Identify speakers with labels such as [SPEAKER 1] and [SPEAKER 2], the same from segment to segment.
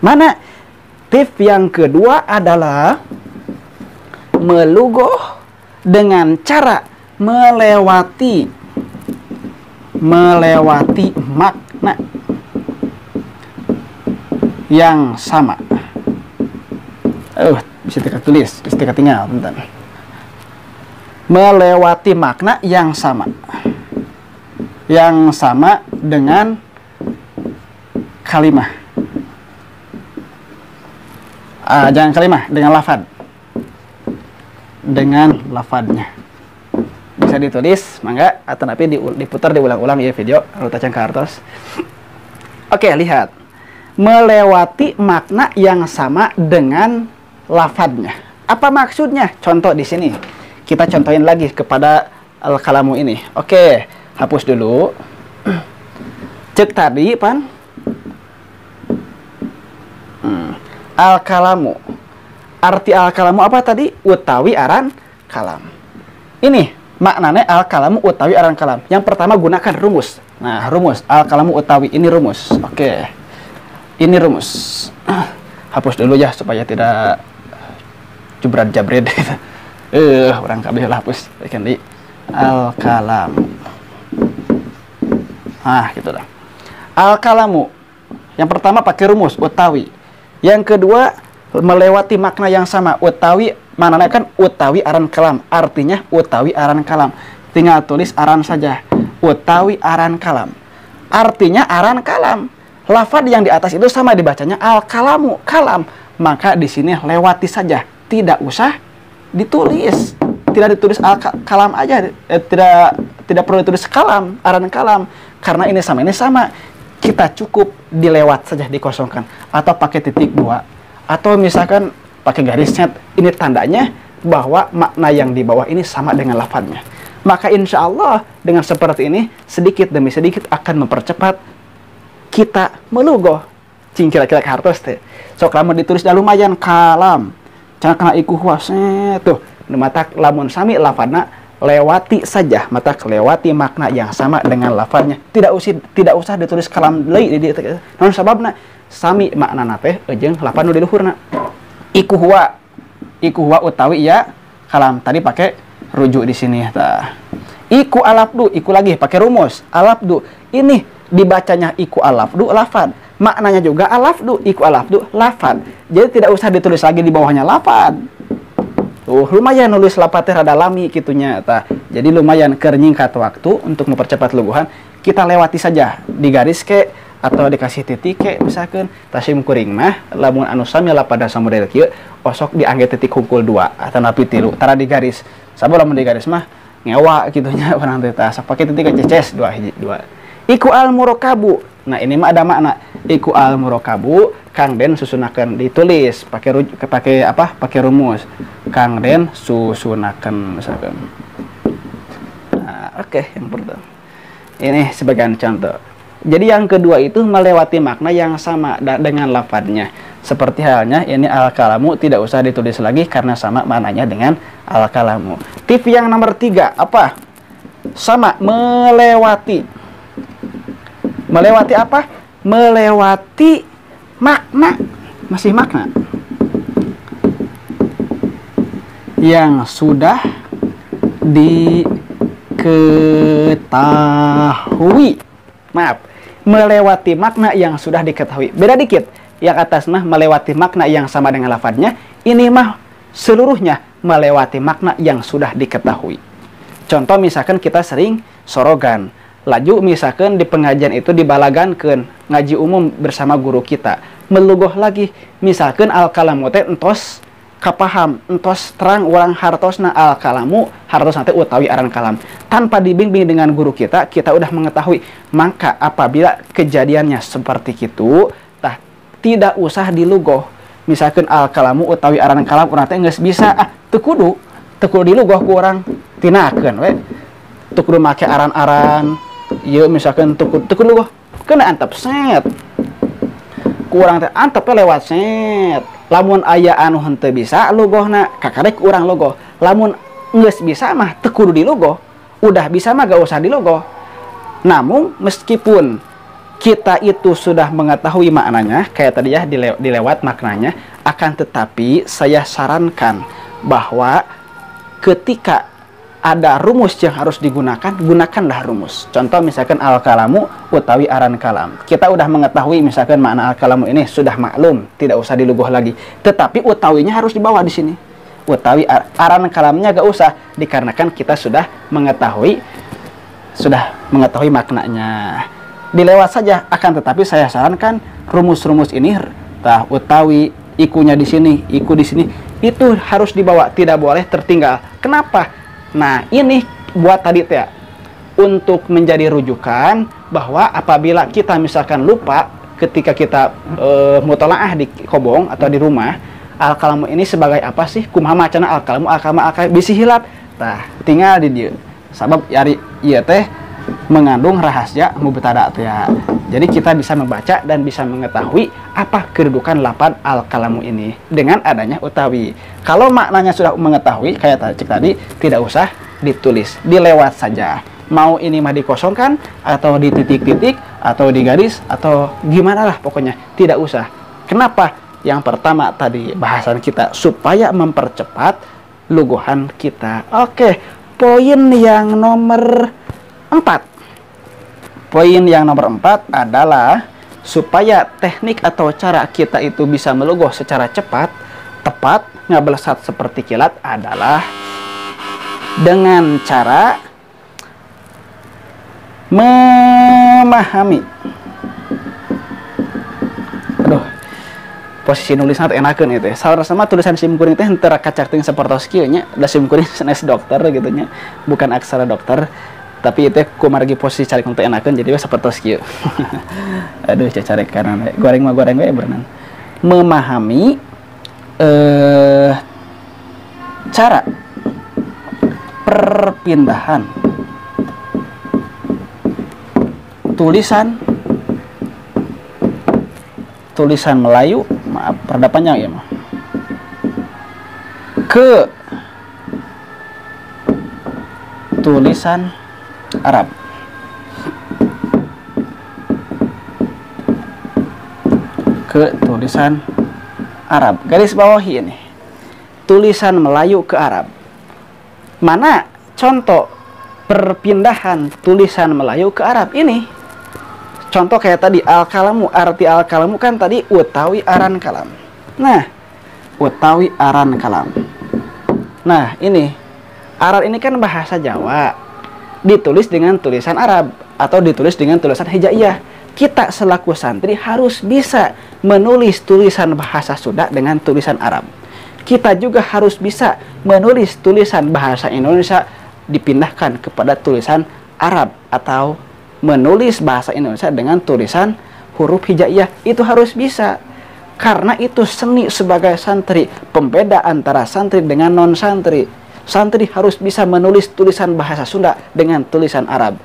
[SPEAKER 1] Mana? Tips yang kedua adalah melugoh dengan cara melewati makna yang sama. Bisa kita tulis, bisa kita tinggal, bentar. Melewati makna yang sama dengan kalimah. Jangan kalimah, dengan lafad. Dengan lafadnya. Bisa ditulis, mangga, atau nanti diputar, diulang-ulang ya video, lalu tacang kartos. Oke, lihat. Melewati makna yang sama dengan lafadnya. Apa maksudnya? Contoh di sini. Kita contohin lagi kepada al-kalamu ini. Oke, hapus dulu. Cek tadi, pan. Al-kalamu. Arti al-kalamu apa tadi? Utawi aran kalam. Ini maknanya al-kalamu utawi aran kalam. Yang pertama gunakan rumus. Nah, rumus al-kalamu utawi ini rumus. Oke. Ini rumus. Hapus dulu ya supaya tidak jabred. Orang kabeh hapus. Ikan di al-kalamu. Gitu lah. Al-kalamu. Yang pertama pakai rumus utawi. Yang kedua melewati makna yang sama. Utawi maknanya kan utawi aran kalam. Artinya utawi aran kalam. Tinggal tulis aran saja. Utawi aran kalam. Artinya aran kalam. Lafaz yang di atas itu sama dibacanya al-kalamu, kalam. Maka di sini lewati saja. Tidak usah ditulis. Tidak ditulis al-kalam aja. Tidak perlu ditulis kalam, aran kalam. Karena ini sama. Kita cukup dilewat saja, dikosongkan. Atau pakai titik 2. Atau misalkan pakai garis set. Ini tandanya bahwa makna yang di bawah ini sama dengan lafadznya. Maka insya Allah dengan seperti ini sedikit demi sedikit akan mempercepat kita melugoh. Kira-kira hartos teh. Sok lamun ditulis dah lumayan kalam. Jangan kena ikuh tuh. Mata lamun sami lafadna lewati saja, mata lewati makna yang sama dengan lafadznya. Tidak usah ditulis kalam deui di non sababna sami maknana teh jeung lafaz nu di luhurna. Iku huwa utawi ya kalam. Tadi pakai rujuk di sini tah. Iku alafdu, iku lagi pakai rumus alafdu. Ini dibacanya iku alafdu lafad. Maknanya juga alafdu, iku alafdu lafad. Jadi tidak usah ditulis lagi di bawahnya lafad. Lumayan nulis lapatnya rada lami gitunya tah. Jadi lumayan keur nyingkat waktu untuk mempercepat luguhan. Kita lewati saja di garis ke atau dikasih titik ke misalkan tasim kuring mah lamun anu sami lapada samodel kieu osok diangge titik hungkul 2 atau napi 3 tara di garis. Sabab lamun di garis mah ngewa gitunya urang teh tah sok pake titik ceces 2. Iku al murakabu. Nah, ini mah ada makna. Iku al murakabu Kang Den susunakan ditulis pakai apa? Pakai rumus. Kang Den susunakan misalkan. Nah, oke, yang pertama. Ini sebagian contoh. Jadi yang kedua itu melewati makna yang sama dengan lafadznya. Seperti halnya ini al-kalamu tidak usah ditulis lagi karena sama maknanya dengan al-kalamu. Tip yang nomor 3 apa? Sama melewati. Melewati apa? Melewati makna. Masih makna yang sudah diketahui. Maaf, melewati makna yang sudah diketahui. Beda dikit. Yang atas mah melewati makna yang sama dengan lafadznya. Ini mah seluruhnya melewati makna yang sudah diketahui. Contoh misalkan kita sering sorogan. Laju misalkan di pengajian itu dibalagankeun ngaji umum bersama guru kita. Melugoh lagi misalkan al-kalamu teh entos kapaham, entos terang urang hartosna al-kalamu, hartosna teh utawi aran kalam. Tanpa dibimbing dengan guru kita udah mengetahui. Maka apabila kejadiannya seperti itu, tidak usah dilugoh. Misalkan al-kalamu utawi aran kalam urang teh geus bisa teu kudu dilugoh ku urang tinakeun we. Teu kudu make aran-aran. Ieu misalkan teu kudu lugoh. Kena antep set. Ku urang teh antep lewat set. Lamun aya anu henteu bisa lugohna, kakarek urang logoh. Lamun geus bisa mah teu kudu dilugoh. Udah bisa mah gak usah dilugoh. Namun meskipun kita itu sudah mengetahui maknanya, kayak tadi ya dilewat maknanya, akan tetapi saya sarankan bahwa ketika ada rumus yang harus digunakan, gunakanlah rumus. Contoh misalkan al-kalamu utawi aran kalam. Kita udah mengetahui misalkan makna al-kalamu ini sudah maklum, tidak usah diluguh lagi. Tetapi utawinya harus dibawa di sini. Utawi aran kalamnya gak usah, dikarenakan kita sudah mengetahui maknanya. Dilewat saja. Akan tetapi saya sarankan rumus-rumus ini, utawi, ikunya di sini, iku di sini, itu harus dibawa, tidak boleh tertinggal. Kenapa? Nah, ini buat tadi teh untuk menjadi rujukan bahwa apabila kita misalkan lupa ketika kita mutolaah di kobong atau di rumah, al-kalamu ini sebagai apa sih? Kumaha macana al-kalamu bisi hilap. Nah, tinggal di dia. Sabab yari ieu teh mengandung rahasia mubtada teh. Jadi kita bisa membaca dan bisa mengetahui apa kedudukan lapan al-kalamu ini dengan adanya utawi. Kalau maknanya sudah mengetahui, kayak tadi, tidak usah ditulis, dilewat saja. Mau ini mah dikosongkan, atau di titik-titik, atau di garis, atau gimana lah pokoknya, tidak usah. Kenapa? Yang pertama tadi bahasan kita supaya mempercepat luguhan kita. Oke, poin yang nomor 4. Poin yang nomor 4 adalah supaya teknik atau cara kita itu bisa meluguh secara cepat, tepat, ngabelesat seperti kilat adalah dengan cara memahami. Aduh, posisi nulisnya enakan itu. Salah sama tulisan simkuring teh henteu kacak teuing sapertos kieu nya, da simkuring sanes dokter gitu nya, bukan aksara dokter. Tapi itu kumargi posisi cari untuk enakan jadi seperti kieu. Aduh, cari kanan goreng mah goreng we berenang. Memahami cara perpindahan tulisan Melayu, maaf rada panjang ya mah, ke tulisan Arab. Ke tulisan Arab. Garis bawahi ini. Tulisan Melayu ke Arab. Mana contoh perpindahan tulisan Melayu ke Arab ini? Contoh kayak tadi al-kalamu, arti al-kalamu kan tadi utawi aran kalam. Nah, utawi aran kalam. Nah, ini Arab ini kan bahasa Jawa. Ditulis dengan tulisan Arab atau ditulis dengan tulisan hijaiyah. Kita selaku santri harus bisa menulis tulisan bahasa Sunda dengan tulisan Arab. Kita juga harus bisa menulis tulisan bahasa Indonesia dipindahkan kepada tulisan Arab, atau menulis bahasa Indonesia dengan tulisan huruf hijaiyah. Itu harus bisa. Karena itu seni sebagai santri, pembeda antara santri dengan non santri. Santri harus bisa menulis tulisan bahasa Sunda dengan tulisan Arab.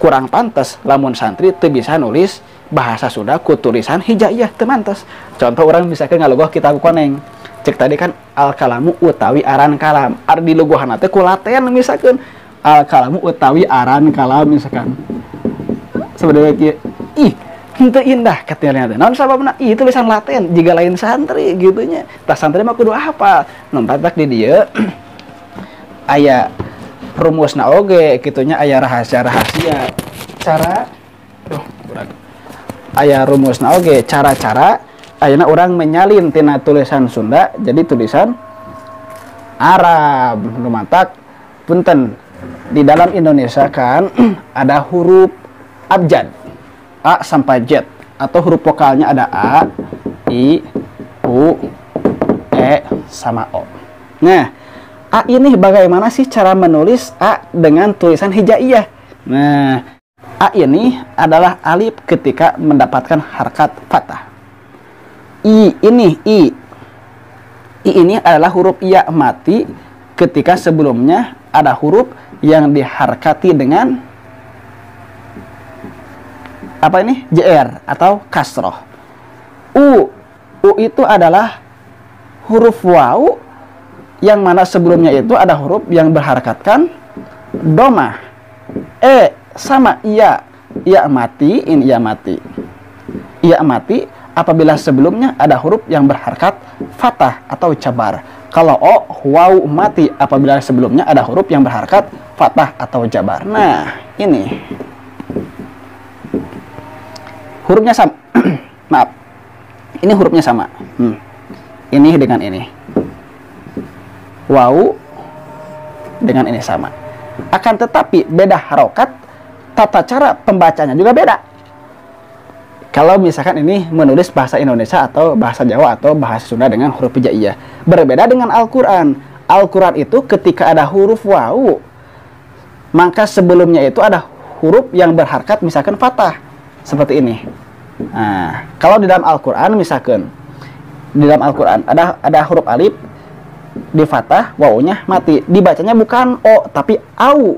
[SPEAKER 1] Kurang pantas lamun santri teu bisa nulis bahasa Sunda ku tulisan hijaiyah, teu mantes. Contoh orang misalkan ngalogoh kitab koneng. Cek tadi kan al-kalamu utawi aran kalam. Arti luguhan teh ku laten misalkan al-kalamu utawi aran kalam misalkan. Sebenarnya kieu henteu indah katanya teh. Naon sababna? Tulisan laten jiga lain santri gitunya. Tah santri mah kudu hafal. Nompak di dieu aya rumusna oge gitunya, aya rahasia-rahasia. Cara aya rumusna oge, cara-cara ayeuna urang menyalin tina tulisan Sunda jadi tulisan Arab. Lumantak punten di dalam Indonesia kan ada huruf abjad. A sampai Z, atau huruf vokalnya ada A, I, U, E, sama O. Nah, A ini bagaimana sih cara menulis A dengan tulisan hijaiyah? Nah, A ini adalah alif ketika mendapatkan harkat fathah. I ini adalah huruf iya mati ketika sebelumnya ada huruf yang diharkati dengan apa ini? JR atau kasroh. U itu adalah huruf waw yang mana sebelumnya itu ada huruf yang berharakatkan domah. E sama iya Iya mati, ini iya mati. Iya mati apabila sebelumnya ada huruf yang berharakat fathah atau jabar. Kalau o, waw mati apabila sebelumnya ada huruf yang berharakat fathah atau jabar. Nah, ini hurufnya sama. Maaf, ini hurufnya sama. Ini dengan ini. Waw dengan ini sama. Akan tetapi beda harokat, tata cara pembacanya juga beda. Kalau misalkan ini menulis bahasa Indonesia atau bahasa Jawa atau bahasa Sunda dengan huruf hijaiyah, berbeda dengan Al-Quran. Al-Quran itu ketika ada huruf waw, maka sebelumnya itu ada huruf yang berharakat misalkan fathah, seperti ini. Nah, kalau di dalam Al-Quran misalkan di dalam Al-Quran ada huruf alif di fathah, wawunya mati, dibacanya bukan o tapi au.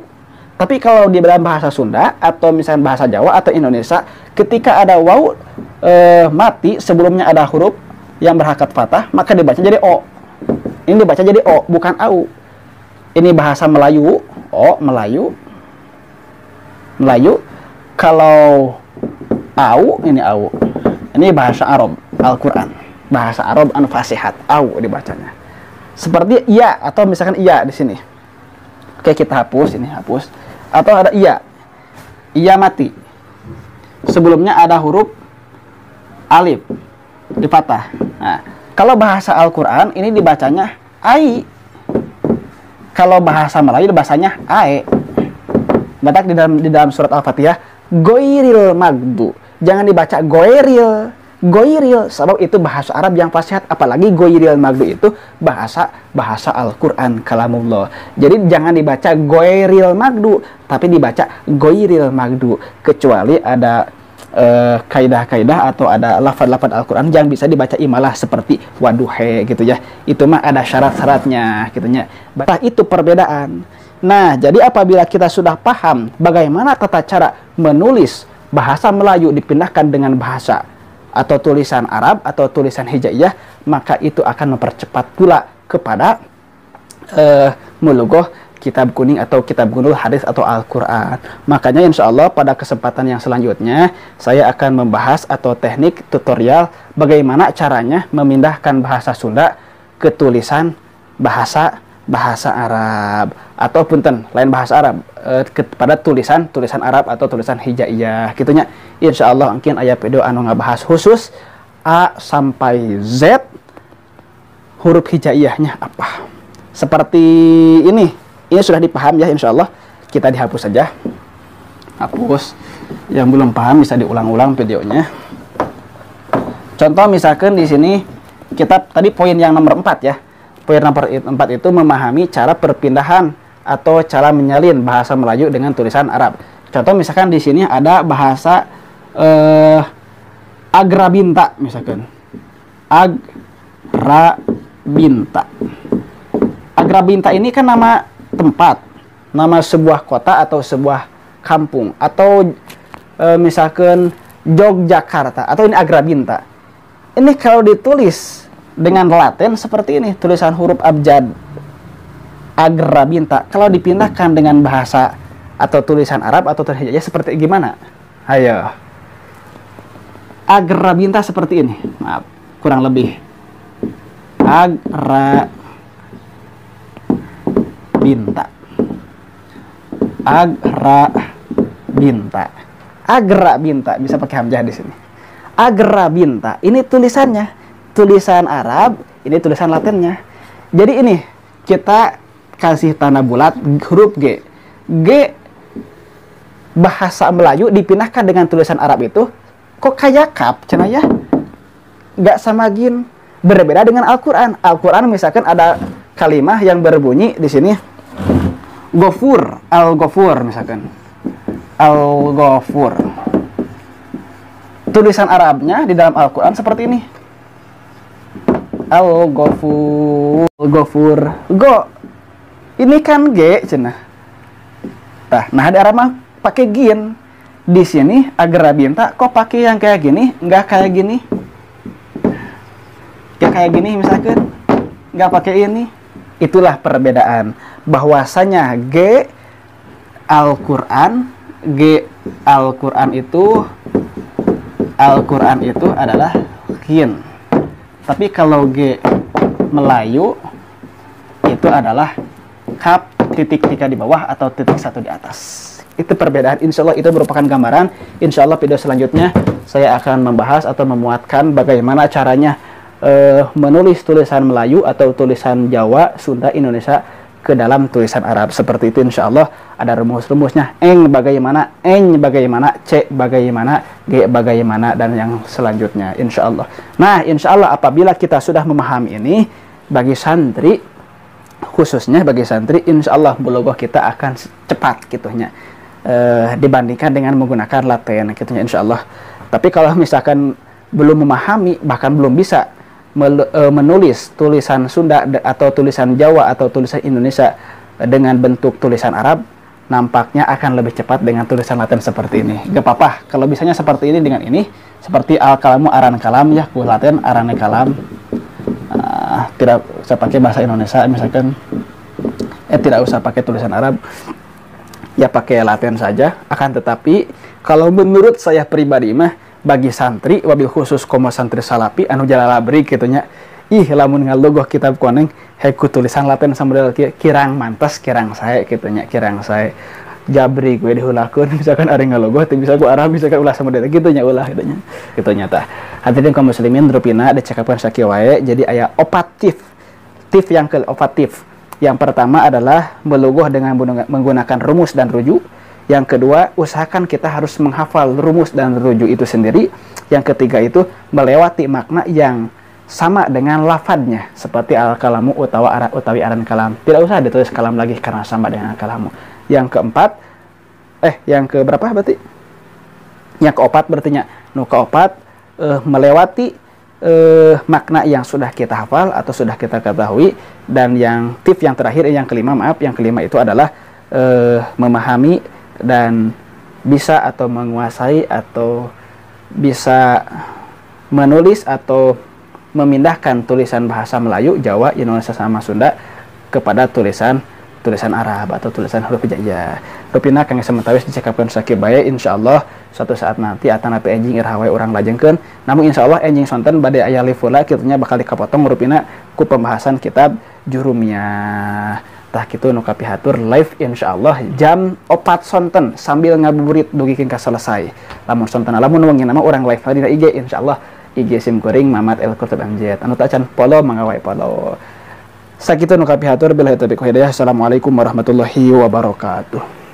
[SPEAKER 1] Tapi kalau di dalam bahasa Sunda atau misalnya bahasa Jawa atau Indonesia, ketika ada waw mati sebelumnya ada huruf yang berharakat fathah, maka dibaca jadi o. Ini dibaca jadi o, bukan au. Ini bahasa Melayu, o Melayu. Melayu. Kalau au, ini au. Ini bahasa Arab, Al-Quran. Bahasa Arab an-fasihat, au dibacanya. Seperti iya atau misalkan iya di sini. Oke, kita hapus, ini hapus. Atau ada iya. Iya mati. Sebelumnya ada huruf alif di fathah. Nah, kalau bahasa Al-Quran ini dibacanya ai. Kalau bahasa Melayu bahasanya ae. Batak di dalam surat Al-Fatihah goiril magdu. Jangan dibaca goiril. Goiril, sebab itu bahasa Arab yang fasihat, apalagi goiril magdu itu bahasa Al-Quran kalamullah. Jadi jangan dibaca goiril magdu, tapi dibaca goiril magdu, kecuali ada kaidah-kaidah atau ada lafaz-lafaz Al-Quran yang bisa dibaca imalah seperti waduhe gitu ya. Itu mah ada syarat-syaratnya gitunya. Nah, itu perbedaan. Nah, jadi apabila kita sudah paham bagaimana tata cara menulis bahasa Melayu dipindahkan dengan bahasa atau tulisan Arab atau tulisan hijaiyah, maka itu akan mempercepat pula kepada mulugoh kitab kuning atau kitab gundul hadis atau Al-Quran. Makanya insya Allah pada kesempatan yang selanjutnya saya akan membahas atau teknik tutorial bagaimana caranya memindahkan bahasa Sunda ke tulisan bahasa Arab atau punten lain bahasa Arab kepada tulisan Arab atau tulisan hijaiyah gitunya. Insya Allah mungkin aya video anu ngabahas khusus A sampai Z huruf hijaiyahnya apa. Seperti ini sudah dipaham ya, insya Allah. Kita dihapus saja. Hapus. Yang belum paham bisa diulang-ulang videonya. Contoh misalkan di sini kita tadi poin yang nomor 4 ya. Poin nomor 4 itu memahami cara perpindahan atau cara menyalin bahasa Melayu dengan tulisan Arab. Contoh misalkan di sini ada bahasa Agrabinta misalkan. Agrabinta. Agrabinta ini kan nama tempat, nama sebuah kota atau sebuah kampung, atau misalkan Yogyakarta, atau ini Agrabinta. Ini kalau ditulis dengan Latin seperti ini, tulisan huruf abjad Agrabinta. Kalau dipindahkan dengan bahasa atau tulisan Arab atau tulisan hijaiyah seperti gimana? Ayo. Agrabinta seperti ini. Maaf, kurang lebih. Agrabinta. Agrabinta. Agrabinta bisa pakai hamzah di sini. Agrabinta. Ini tulisannya. Tulisan Arab, ini tulisan Latinnya. Jadi ini kita kasih tanda bulat huruf G. G bahasa Melayu dipindahkan dengan tulisan Arab itu kok kayak kap, cenah ya? Gak sama gin. Berbeda dengan Al-Quran. Al-Quran misalkan ada kalimah yang berbunyi di sini Ghafur, Al-Ghafur misalkan. Al-Ghafur. Tulisan Arabnya di dalam Al-Quran seperti ini. Al-Ghafur, Ghafur, Go. Ini kan G cenah. Nah di Arab mah pakai gin. Di sini Agrabinta kok pakai yang kayak gini, nggak kayak gini. Kayak gini misalkan, nggak pakai ini. Itulah perbedaan. Bahwasanya G Al-Quran G Al-Quran itu adalah ghin. Tapi kalau G Melayu itu adalah kap titik 3 di bawah atau titik 1 di atas. Itu perbedaan. Insya Allah itu merupakan gambaran. Insya Allah video selanjutnya saya akan membahas atau memuatkan bagaimana caranya menulis tulisan Melayu atau tulisan Jawa, Sunda, Indonesia ke dalam tulisan Arab seperti itu. Insya Allah ada rumus-rumusnya. Eng bagaimana, C bagaimana, G bagaimana, dan yang selanjutnya insya Allah. Nah insya Allah apabila kita sudah memahami ini, bagi santri khususnya bagi santri, insya Allah bulughah kita akan cepat gitunya dibandingkan dengan menggunakan laten gitunya insya Allah. Tapi kalau misalkan belum memahami, bahkan belum bisa menulis tulisan Sunda atau tulisan Jawa atau tulisan Indonesia dengan bentuk tulisan Arab, nampaknya akan lebih cepat dengan tulisan Latin seperti ini. Gak apa-apa kalau bisanya seperti ini dengan ini, seperti al-kalamu aran kalam ya, ku Latin arane kalam. Tidak usah pakai bahasa Indonesia misalkan, tidak usah pakai tulisan Arab, ya pakai Latin saja. Akan tetapi kalau menurut saya pribadi mah, bagi santri wabil khusus komo santri salapi anu jalalabri gitunya, lamun ngalogoh kitab koneng heku tulisan Latin sambil kirang mantas kirang saya gitunya, kirang saya jabri gue dihulakeun misalkan ada ngalogoh teu bisa ku Arab misalkan ulah sama deui gitunya ulah gitunya tah. Hadirin kaum muslimin rupina dicakapkan sakieu wae. Jadi aya opatif yang keopatif. Yang pertama adalah melugoh dengan menggunakan rumus dan rujuk. Yang kedua, usahakan kita harus menghafal rumus dan rujuk itu sendiri. Yang ketiga itu melewati makna yang sama dengan lafadznya, seperti al-kalamu utawi aran kalam. Tidak usah ditulis kalam lagi karena sama dengan kalamu. Yang keempat, yang keberapa berarti? Yang keempat berarti melewati makna yang sudah kita hafal atau sudah kita ketahui. Dan yang terakhir, yang kelima itu adalah memahami dan bisa atau menguasai atau bisa menulis atau memindahkan tulisan bahasa Melayu, Jawa, Indonesia sama Sunda kepada tulisan Arab atau tulisan huruf hijaiyah. Rupina kang sementawis dicekapkan sakieu bae, insyaallah suatu saat nanti atanapi enjing irhawe urang lajengkeun. Namun insyaallah enjing sonten bade aya livula kitunya bakal dikapotong rupina ku pembahasan kitab Jurumiyah. Tah kitu nu kapihatur live insyaallah jam 4 sonten sambil ngabuburit dugikeun ka selesai. Lamun sonten lamun wengi nama urang live di IG insyaallah IG sim kuring Mamat El Qurtub MZ. Anu teu acan follow mangga wae follow. Sakitu nu kapihatur billahi taufiq wal hidayah. Assalamualaikum warahmatullahi wabarakatuh.